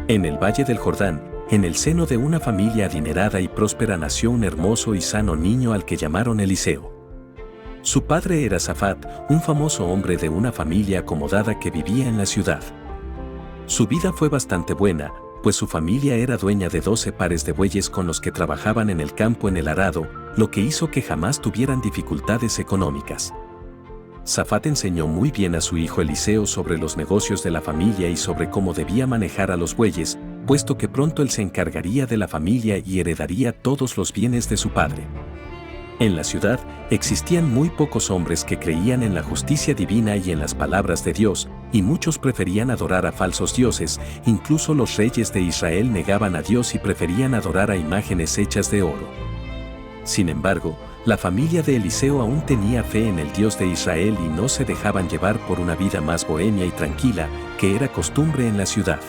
En el Valle del Jordán, en el seno de una familia adinerada y próspera, nació un hermoso y sano niño al que llamaron Eliseo. Su padre era Safat, un famoso hombre de una familia acomodada que vivía en la ciudad. Su vida fue bastante buena, pues su familia era dueña de 12 pares de bueyes con los que trabajaban en el campo en el arado, lo que hizo que jamás tuvieran dificultades económicas. Safat enseñó muy bien a su hijo Eliseo sobre los negocios de la familia y sobre cómo debía manejar a los bueyes, puesto que pronto él se encargaría de la familia y heredaría todos los bienes de su padre. En la ciudad existían muy pocos hombres que creían en la justicia divina y en las palabras de Dios, y muchos preferían adorar a falsos dioses. Incluso los reyes de Israel negaban a Dios y preferían adorar a imágenes hechas de oro. Sin embargo, la familia de Eliseo aún tenía fe en el Dios de Israel y no se dejaban llevar por una vida más bohemia y tranquila, que era costumbre en la ciudad.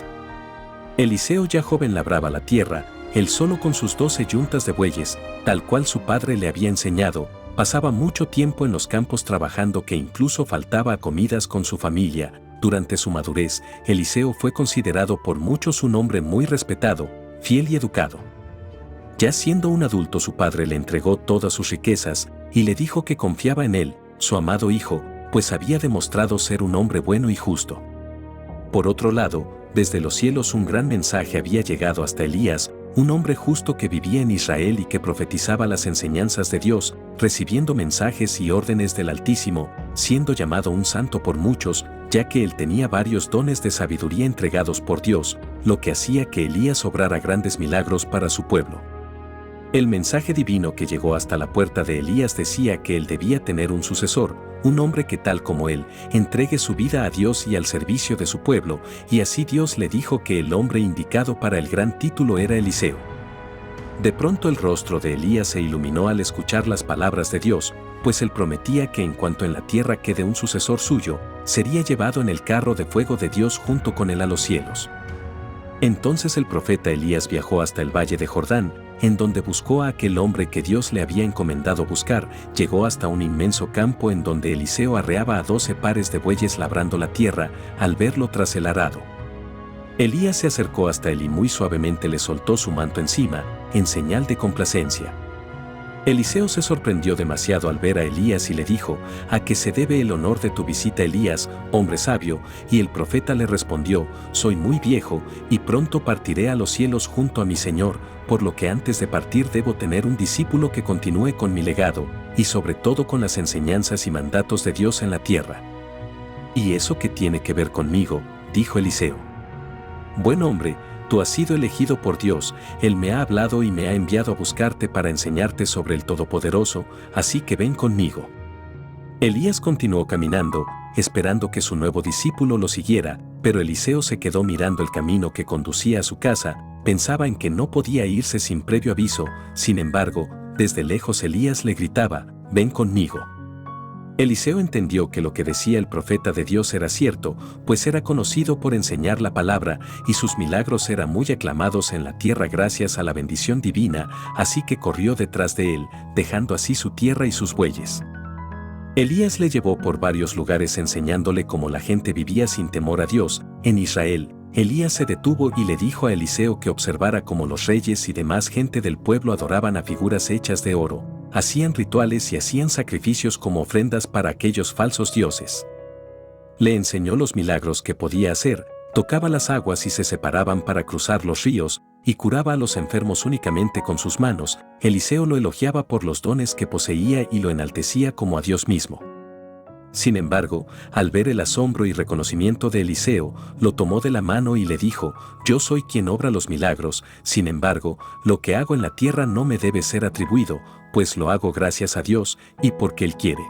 Eliseo, ya joven, labraba la tierra, él solo con sus 12 yuntas de bueyes, tal cual su padre le había enseñado. Pasaba mucho tiempo en los campos trabajando, que incluso faltaba a comidas con su familia. Durante su madurez, Eliseo fue considerado por muchos un hombre muy respetado, fiel y educado. Ya siendo un adulto, su padre le entregó todas sus riquezas y le dijo que confiaba en él, su amado hijo, pues había demostrado ser un hombre bueno y justo. Por otro lado, desde los cielos un gran mensaje había llegado hasta Elías, un hombre justo que vivía en Israel y que profetizaba las enseñanzas de Dios, recibiendo mensajes y órdenes del Altísimo, siendo llamado un santo por muchos, ya que él tenía varios dones de sabiduría entregados por Dios, lo que hacía que Elías obrara grandes milagros para su pueblo. El mensaje divino que llegó hasta la puerta de Elías decía que él debía tener un sucesor, un hombre que, tal como él, entregue su vida a Dios y al servicio de su pueblo, y así Dios le dijo que el hombre indicado para el gran título era Eliseo. De pronto el rostro de Elías se iluminó al escuchar las palabras de Dios, pues él prometía que en cuanto en la tierra quede un sucesor suyo, sería llevado en el carro de fuego de Dios junto con él a los cielos. Entonces el profeta Elías viajó hasta el valle de Jordán, en donde buscó a aquel hombre que Dios le había encomendado buscar. Llegó hasta un inmenso campo en donde Eliseo arreaba a 12 pares de bueyes labrando la tierra, al verlo tras el arado. Elías se acercó hasta él y muy suavemente le soltó su manto encima, en señal de complacencia. Eliseo se sorprendió demasiado al ver a Elías y le dijo: ¿A qué se debe el honor de tu visita, Elías, hombre sabio? Y el profeta le respondió: soy muy viejo, y pronto partiré a los cielos junto a mi Señor, por lo que antes de partir debo tener un discípulo que continúe con mi legado, y sobre todo con las enseñanzas y mandatos de Dios en la tierra. ¿Y eso qué tiene que ver conmigo?, dijo Eliseo. Buen hombre, tú has sido elegido por Dios, Él me ha hablado y me ha enviado a buscarte para enseñarte sobre el Todopoderoso, así que ven conmigo. Elías continuó caminando, esperando que su nuevo discípulo lo siguiera, pero Eliseo se quedó mirando el camino que conducía a su casa. Pensaba en que no podía irse sin previo aviso. Sin embargo, desde lejos Elías le gritaba: ven conmigo. Eliseo entendió que lo que decía el profeta de Dios era cierto, pues era conocido por enseñar la palabra, y sus milagros eran muy aclamados en la tierra gracias a la bendición divina, así que corrió detrás de él, dejando así su tierra y sus bueyes. Elías le llevó por varios lugares enseñándole cómo la gente vivía sin temor a Dios. En Israel, Elías se detuvo y le dijo a Eliseo que observara cómo los reyes y demás gente del pueblo adoraban a figuras hechas de oro, hacían rituales y hacían sacrificios como ofrendas para aquellos falsos dioses. Le enseñó los milagros que podía hacer: tocaba las aguas y se separaban para cruzar los ríos, y curaba a los enfermos únicamente con sus manos. Eliseo lo elogiaba por los dones que poseía y lo enaltecía como a Dios mismo. Sin embargo, al ver el asombro y reconocimiento de Eliseo, lo tomó de la mano y le dijo: yo soy quien obra los milagros, sin embargo, lo que hago en la tierra no me debe ser atribuido, pues lo hago gracias a Dios y porque Él quiere.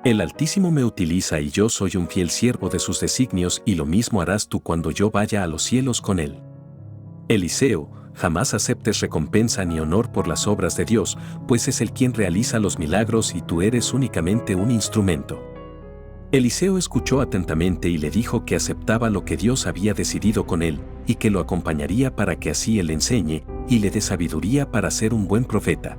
El Altísimo me utiliza y yo soy un fiel siervo de sus designios, y lo mismo harás tú cuando yo vaya a los cielos con Él. Eliseo, jamás aceptes recompensa ni honor por las obras de Dios, pues es Él quien realiza los milagros y tú eres únicamente un instrumento. Eliseo escuchó atentamente y le dijo que aceptaba lo que Dios había decidido con él, y que lo acompañaría para que así él le enseñe y le dé sabiduría para ser un buen profeta.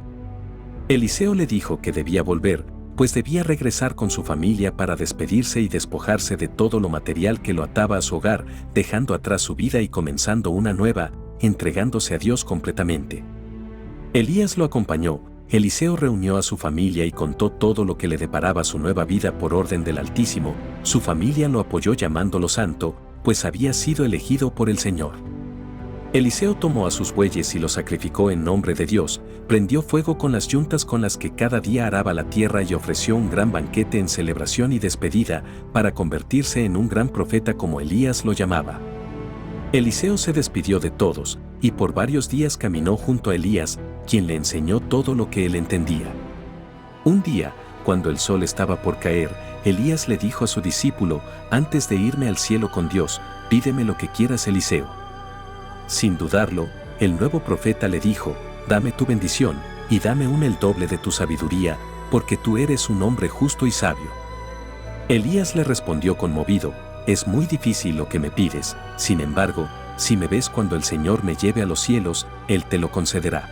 Eliseo le dijo que debía volver, pues debía regresar con su familia para despedirse y despojarse de todo lo material que lo ataba a su hogar, dejando atrás su vida y comenzando una nueva, entregándose a Dios completamente. Elías lo acompañó. Eliseo reunió a su familia y contó todo lo que le deparaba su nueva vida por orden del Altísimo. Su familia lo apoyó llamándolo santo, pues había sido elegido por el Señor. Eliseo tomó a sus bueyes y los sacrificó en nombre de Dios, prendió fuego con las yuntas con las que cada día araba la tierra y ofreció un gran banquete en celebración y despedida, para convertirse en un gran profeta como Elías lo llamaba. Eliseo se despidió de todos, y por varios días caminó junto a Elías, quien le enseñó todo lo que él entendía. Un día, cuando el sol estaba por caer, Elías le dijo a su discípulo: «Antes de irme al cielo con Dios, pídeme lo que quieras, Eliseo». Sin dudarlo, el nuevo profeta le dijo: «Dame tu bendición, y dame el doble de tu sabiduría, porque tú eres un hombre justo y sabio». Elías le respondió conmovido: «Es muy difícil lo que me pides, sin embargo, si me ves cuando el Señor me lleve a los cielos, Él te lo concederá».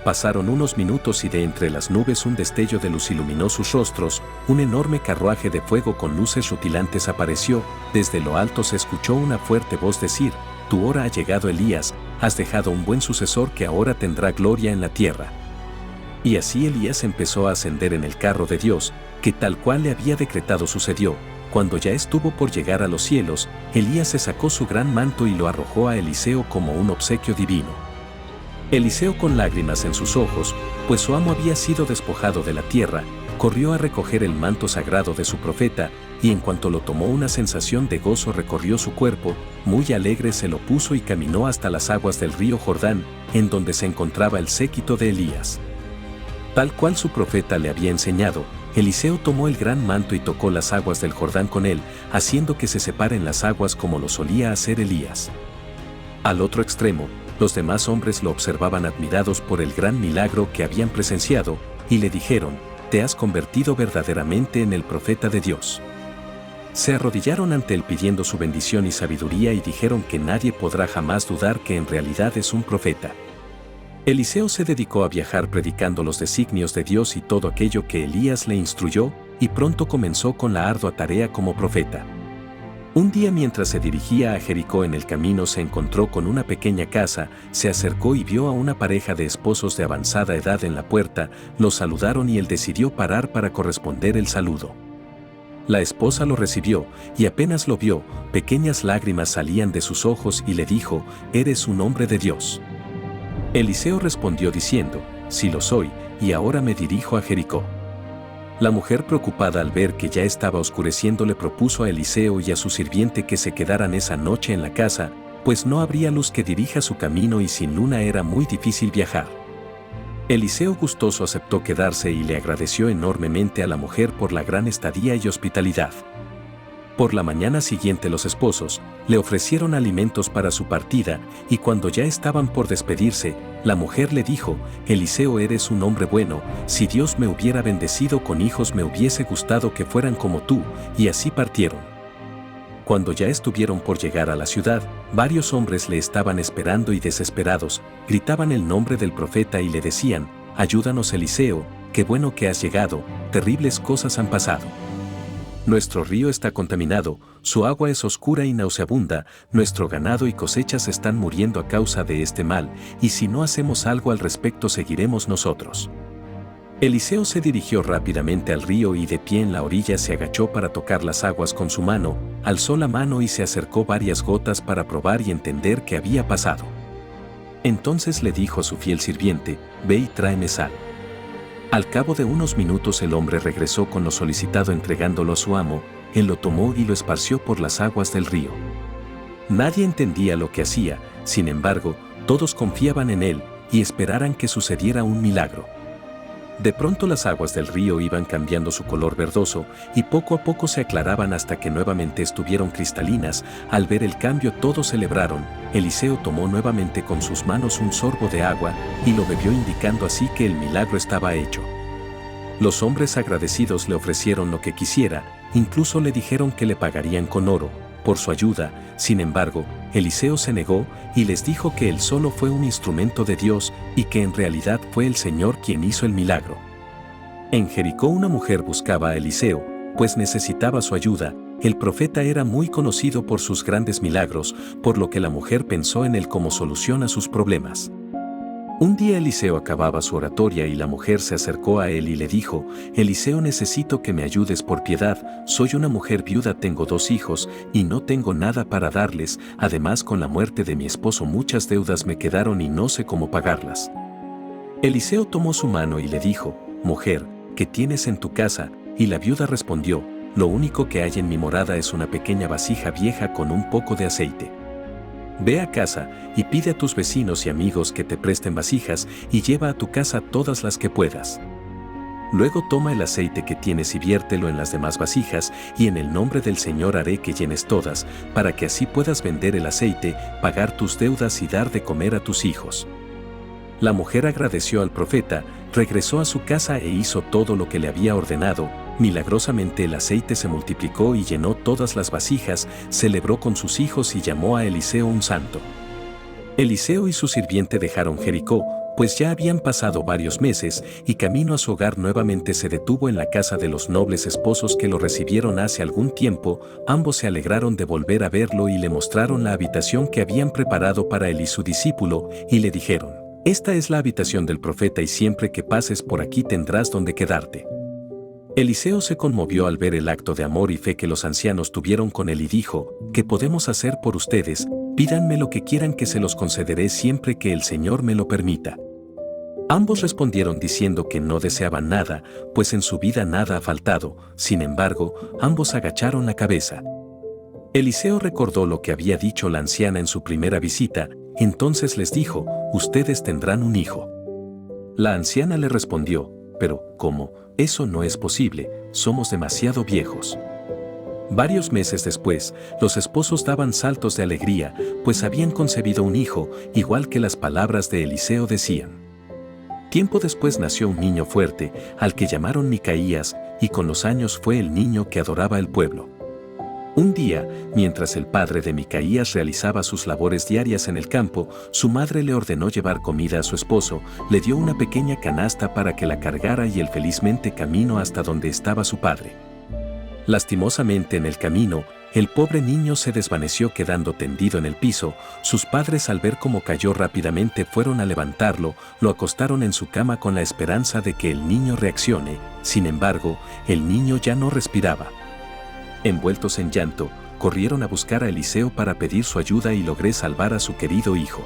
Pasaron unos minutos y de entre las nubes un destello de luz iluminó sus rostros, un enorme carruaje de fuego con luces rutilantes apareció, desde lo alto se escuchó una fuerte voz decir: «Tu hora ha llegado, Elías, has dejado un buen sucesor que ahora tendrá gloria en la tierra». Y así Elías empezó a ascender en el carro de Dios, que tal cual le había decretado sucedió. Cuando ya estuvo por llegar a los cielos, Elías se sacó su gran manto y lo arrojó a Eliseo como un obsequio divino. Eliseo, con lágrimas en sus ojos, pues su amo había sido despojado de la tierra, corrió a recoger el manto sagrado de su profeta, y en cuanto lo tomó una sensación de gozo recorrió su cuerpo, muy alegre se lo puso y caminó hasta las aguas del río Jordán, en donde se encontraba el séquito de Elías. Tal cual su profeta le había enseñado, Eliseo tomó el gran manto y tocó las aguas del Jordán con él, haciendo que se separen las aguas como lo solía hacer Elías. Al otro extremo, los demás hombres lo observaban admirados por el gran milagro que habían presenciado, y le dijeron: «Te has convertido verdaderamente en el profeta de Dios». Se arrodillaron ante él pidiendo su bendición y sabiduría y dijeron que nadie podrá jamás dudar que en realidad es un profeta. Eliseo se dedicó a viajar predicando los designios de Dios y todo aquello que Elías le instruyó, y pronto comenzó con la ardua tarea como profeta. Un día, mientras se dirigía a Jericó, en el camino se encontró con una pequeña casa, se acercó y vio a una pareja de esposos de avanzada edad en la puerta, los saludaron y él decidió parar para corresponder el saludo. La esposa lo recibió, y apenas lo vio, pequeñas lágrimas salían de sus ojos y le dijo: «¿Eres un hombre de Dios?». Eliseo respondió diciendo: «Sí lo soy, y ahora me dirijo a Jericó». La mujer, preocupada al ver que ya estaba oscureciendo, le propuso a Eliseo y a su sirviente que se quedaran esa noche en la casa, pues no habría luz que dirija su camino y sin luna era muy difícil viajar. Eliseo gustoso aceptó quedarse y le agradeció enormemente a la mujer por la gran estadía y hospitalidad. Por la mañana siguiente los esposos le ofrecieron alimentos para su partida, y cuando ya estaban por despedirse, la mujer le dijo: «Eliseo, eres un hombre bueno, si Dios me hubiera bendecido con hijos me hubiese gustado que fueran como tú», y así partieron. Cuando ya estuvieron por llegar a la ciudad, varios hombres le estaban esperando y desesperados, gritaban el nombre del profeta y le decían: «Ayúdanos, Eliseo, qué bueno que has llegado, terribles cosas han pasado. Nuestro río está contaminado, su agua es oscura y nauseabunda, nuestro ganado y cosechas están muriendo a causa de este mal, y si no hacemos algo al respecto seguiremos nosotros». Eliseo se dirigió rápidamente al río y de pie en la orilla se agachó para tocar las aguas con su mano, alzó la mano y se acercó varias gotas para probar y entender qué había pasado. Entonces le dijo a su fiel sirviente: «Ve y tráeme sal». Al cabo de unos minutos el hombre regresó con lo solicitado entregándolo a su amo, él lo tomó y lo esparció por las aguas del río. Nadie entendía lo que hacía, sin embargo, todos confiaban en él y esperaran que sucediera un milagro. De pronto las aguas del río iban cambiando su color verdoso y poco a poco se aclaraban hasta que nuevamente estuvieron cristalinas. Al ver el cambio todos celebraron. Eliseo tomó nuevamente con sus manos un sorbo de agua y lo bebió, indicando así que el milagro estaba hecho. Los hombres agradecidos le ofrecieron lo que quisiera, incluso le dijeron que le pagarían con oro por su ayuda. Sin embargo, Eliseo se negó y les dijo que él solo fue un instrumento de Dios y que en realidad fue el Señor quien hizo el milagro. En Jericó una mujer buscaba a Eliseo, pues necesitaba su ayuda. El profeta era muy conocido por sus grandes milagros, por lo que la mujer pensó en él como solución a sus problemas. Un día Eliseo acababa su oratoria y la mujer se acercó a él y le dijo: Eliseo, necesito que me ayudes por piedad, soy una mujer viuda, tengo 2 hijos y no tengo nada para darles, además con la muerte de mi esposo muchas deudas me quedaron y no sé cómo pagarlas. Eliseo tomó su mano y le dijo: Mujer, ¿qué tienes en tu casa? Y la viuda respondió: Lo único que hay en mi morada es una pequeña vasija vieja con un poco de aceite. Ve a casa y pide a tus vecinos y amigos que te presten vasijas y lleva a tu casa todas las que puedas. Luego toma el aceite que tienes y viértelo en las demás vasijas, y en el nombre del Señor haré que llenes todas, para que así puedas vender el aceite, pagar tus deudas y dar de comer a tus hijos. La mujer agradeció al profeta, regresó a su casa e hizo todo lo que le había ordenado. Milagrosamente el aceite se multiplicó y llenó todas las vasijas, celebró con sus hijos y llamó a Eliseo un santo. Eliseo y su sirviente dejaron Jericó, pues ya habían pasado varios meses, y camino a su hogar nuevamente se detuvo en la casa de los nobles esposos que lo recibieron hace algún tiempo. Ambos se alegraron de volver a verlo y le mostraron la habitación que habían preparado para él y su discípulo, y le dijeron: Esta es la habitación del profeta y siempre que pases por aquí tendrás donde quedarte. Eliseo se conmovió al ver el acto de amor y fe que los ancianos tuvieron con él y dijo: ¿Qué podemos hacer por ustedes? Pídanme lo que quieran que se los concederé siempre que el Señor me lo permita. Ambos respondieron diciendo que no deseaban nada, pues en su vida nada ha faltado. Sin embargo, ambos agacharon la cabeza. Eliseo recordó lo que había dicho la anciana en su primera visita, entonces les dijo: Ustedes tendrán un hijo. La anciana le respondió: Pero, ¿cómo? Eso no es posible, somos demasiado viejos. Varios meses después, los esposos daban saltos de alegría, pues habían concebido un hijo, igual que las palabras de Eliseo decían. Tiempo después nació un niño fuerte, al que llamaron Micaías, y con los años fue el niño que adoraba el pueblo. Un día, mientras el padre de Micaías realizaba sus labores diarias en el campo, su madre le ordenó llevar comida a su esposo, le dio una pequeña canasta para que la cargara y él felizmente caminó hasta donde estaba su padre. Lastimosamente en el camino, el pobre niño se desvaneció quedando tendido en el piso. Sus padres, al ver cómo cayó rápidamente, fueron a levantarlo, lo acostaron en su cama con la esperanza de que el niño reaccione. Sin embargo, el niño ya no respiraba. Envueltos en llanto, corrieron a buscar a Eliseo para pedir su ayuda y logró salvar a su querido hijo.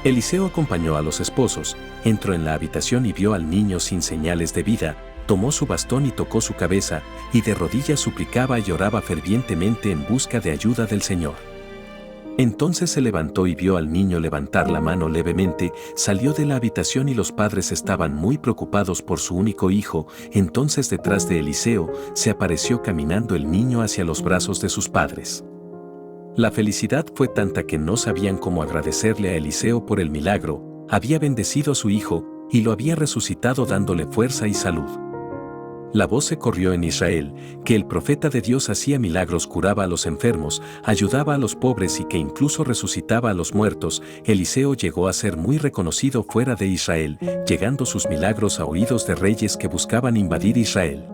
Eliseo acompañó a los esposos, entró en la habitación y vio al niño sin señales de vida, tomó su bastón y tocó su cabeza, y de rodillas suplicaba y oraba fervientemente en busca de ayuda del Señor. Entonces se levantó y vio al niño levantar la mano levemente, salió de la habitación y los padres estaban muy preocupados por su único hijo. Entonces detrás de Eliseo se apareció caminando el niño hacia los brazos de sus padres. La felicidad fue tanta que no sabían cómo agradecerle a Eliseo por el milagro. Había bendecido a su hijo y lo había resucitado dándole fuerza y salud. La voz se corrió en Israel, que el profeta de Dios hacía milagros, curaba a los enfermos, ayudaba a los pobres y que incluso resucitaba a los muertos. Eliseo llegó a ser muy reconocido fuera de Israel, llegando sus milagros a oídos de reyes que buscaban invadir Israel.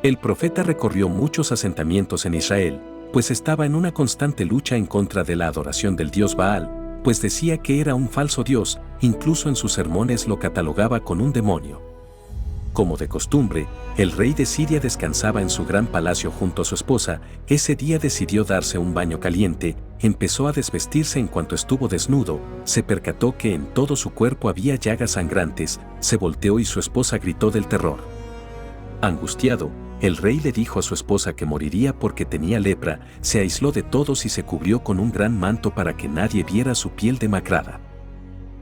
El profeta recorrió muchos asentamientos en Israel, pues estaba en una constante lucha en contra de la adoración del dios Baal, pues decía que era un falso dios, incluso en sus sermones lo catalogaba con un demonio. Como de costumbre, el rey de Siria descansaba en su gran palacio junto a su esposa. Ese día decidió darse un baño caliente, empezó a desvestirse. En cuanto estuvo desnudo, se percató que en todo su cuerpo había llagas sangrantes, se volteó y su esposa gritó del terror. Angustiado, el rey le dijo a su esposa que moriría porque tenía lepra, se aisló de todos y se cubrió con un gran manto para que nadie viera su piel demacrada.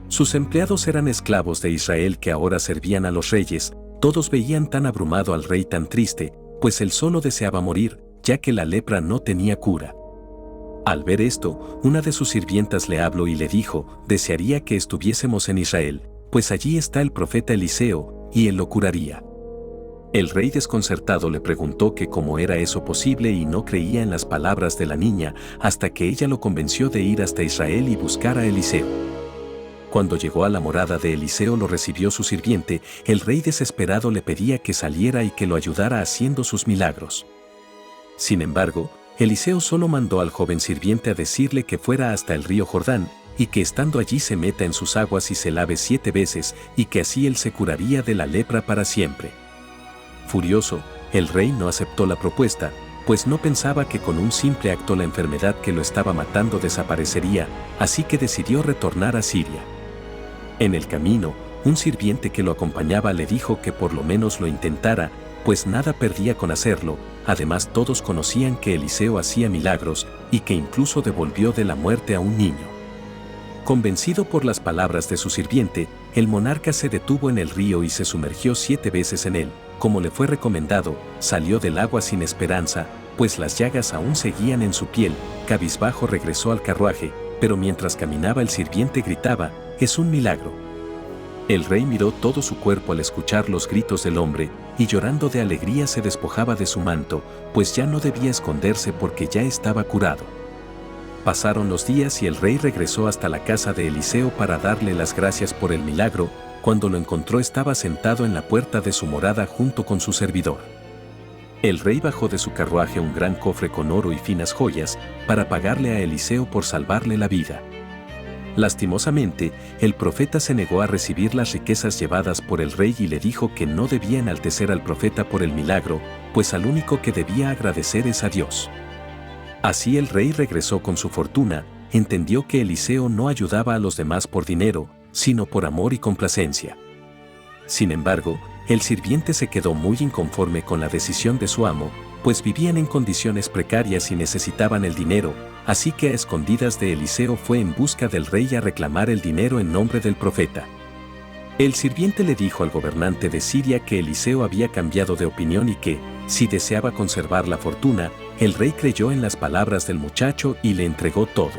Sus empleados eran esclavos de Israel que ahora servían a los reyes. Todos veían tan abrumado al rey, tan triste, pues él solo deseaba morir, ya que la lepra no tenía cura. Al ver esto, una de sus sirvientas le habló y le dijo: desearía que estuviésemos en Israel, pues allí está el profeta Eliseo, y él lo curaría. El rey desconcertado le preguntó que cómo era eso posible y no creía en las palabras de la niña, hasta que ella lo convenció de ir hasta Israel y buscar a Eliseo. Cuando llegó a la morada de Eliseo lo recibió su sirviente, el rey desesperado le pedía que saliera y que lo ayudara haciendo sus milagros. Sin embargo, Eliseo solo mandó al joven sirviente a decirle que fuera hasta el río Jordán, y que estando allí se meta en sus aguas y se lave 7 veces, y que así él se curaría de la lepra para siempre. Furioso, el rey no aceptó la propuesta, pues no pensaba que con un simple acto la enfermedad que lo estaba matando desaparecería, así que decidió retornar a Siria. En el camino, un sirviente que lo acompañaba le dijo que por lo menos lo intentara, pues nada perdía con hacerlo. Además todos conocían que Eliseo hacía milagros y que incluso devolvió de la muerte a un niño. Convencido por las palabras de su sirviente, el monarca se detuvo en el río y se sumergió 7 veces en él. Como le fue recomendado, salió del agua sin esperanza, pues las llagas aún seguían en su piel. Cabizbajo regresó al carruaje, pero mientras caminaba el sirviente gritaba: «¡Es un milagro!». El rey miró todo su cuerpo al escuchar los gritos del hombre, y llorando de alegría se despojaba de su manto, pues ya no debía esconderse porque ya estaba curado. Pasaron los días y el rey regresó hasta la casa de Eliseo para darle las gracias por el milagro. Cuando lo encontró estaba sentado en la puerta de su morada junto con su servidor. El rey bajó de su carruaje un gran cofre con oro y finas joyas, para pagarle a Eliseo por salvarle la vida. Lastimosamente, el profeta se negó a recibir las riquezas llevadas por el rey y le dijo que no debía enaltecer al profeta por el milagro, pues al único que debía agradecer es a Dios. Así el rey regresó con su fortuna, entendió que Eliseo no ayudaba a los demás por dinero, sino por amor y complacencia. Sin embargo, el sirviente se quedó muy inconforme con la decisión de su amo, pues vivían en condiciones precarias y necesitaban el dinero, así que a escondidas de Eliseo fue en busca del rey a reclamar el dinero en nombre del profeta. El sirviente le dijo al gobernante de Siria que Eliseo había cambiado de opinión y que, si deseaba conservar la fortuna, el rey creyó en las palabras del muchacho y le entregó todo.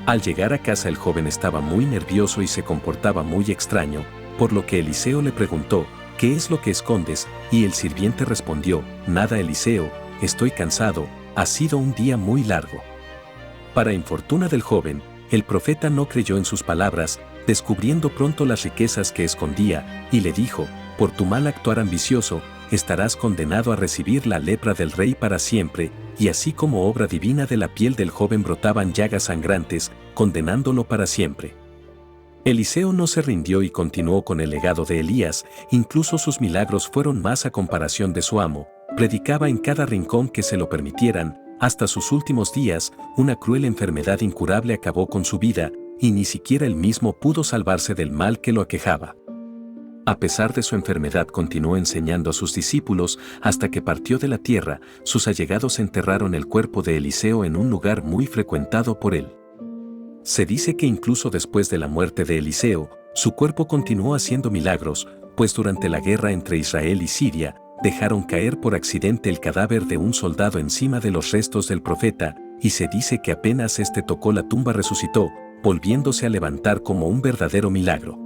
Al llegar a casa el joven estaba muy nervioso y se comportaba muy extraño, por lo que Eliseo le preguntó: «¿Qué es lo que escondes?». Y el sirviente respondió: «Nada, Eliseo, estoy cansado, ha sido un día muy largo». Para infortuna del joven, el profeta no creyó en sus palabras, descubriendo pronto las riquezas que escondía, y le dijo: «Por tu mal actuar ambicioso, estarás condenado a recibir la lepra del rey para siempre». Y así como obra divina de la piel del joven brotaban llagas sangrantes, condenándolo para siempre. Eliseo no se rindió y continuó con el legado de Elías, incluso sus milagros fueron más a comparación de su amo, predicaba en cada rincón que se lo permitieran. Hasta sus últimos días, una cruel enfermedad incurable acabó con su vida, y ni siquiera él mismo pudo salvarse del mal que lo aquejaba. A pesar de su enfermedad continuó enseñando a sus discípulos hasta que partió de la tierra. Sus allegados enterraron el cuerpo de Eliseo en un lugar muy frecuentado por él. Se dice que incluso después de la muerte de Eliseo, su cuerpo continuó haciendo milagros, pues durante la guerra entre Israel y Siria, dejaron caer por accidente el cadáver de un soldado encima de los restos del profeta, y se dice que apenas este tocó la tumba resucitó, volviéndose a levantar como un verdadero milagro.